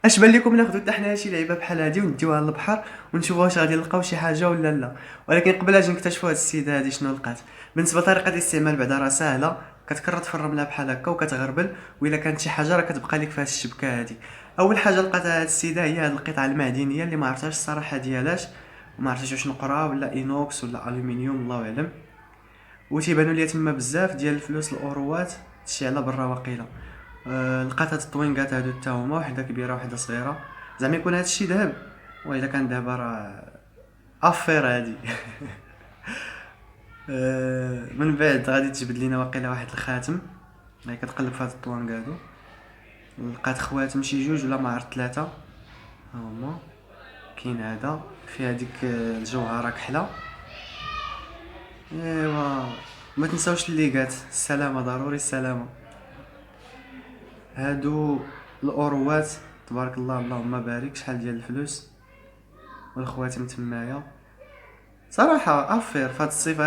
اش بان لكم ناخذوا حتى حنايا شي لعيبه بحال هادي ونديوها للبحر ونشوفوا واش غادي نلقاو شي حاجه ولا لا؟ ولكن قبل اجي نكتشفوا هاد السيده هادي شنو لقات. بالنسبه لطريقه الاستعمال بعدا راه ساهله، كتكرط في الرمله بحال هكا وكتغربل، والا كانت شي حاجه راه كتبقى لك في هاد الشبكه هادي. اول حاجه لقاتها هاد السيده هي هاد القطعه المعدنيه اللي ما عرفتهاش الصراحه ديالاش، وما عرفتش واش نقرا ولا اينوكس ولا الومنيوم الله اعلم. وتيبانوا ليا تما بزاف ديال الفلوس الاوروات تشي على برا واقيلا. لقات هاد الطوينكات هادو حتى هما، وحده كبيره وحده صغيره. زعما يكون هادشي ذهب، واذا كان ذهب راه افير هادي. من بعد غادي تجبد لينا واقيلا واحد الخاتم. هي كتقلب في هاد الطوانك هادو، لقات خواتم شي جوج ولا ما عرفت ثلاثه. ها هما. كاين هذا في هذيك الجوهره كحله. ايوا ما تنساوش الليغات، السلامه ضروري السلامه. هادو الاوروات تبارك الله اللهم بارك، شحال ديال الفلوس والخواتم تمايا. صراحه افير في هاد الصيف هذا.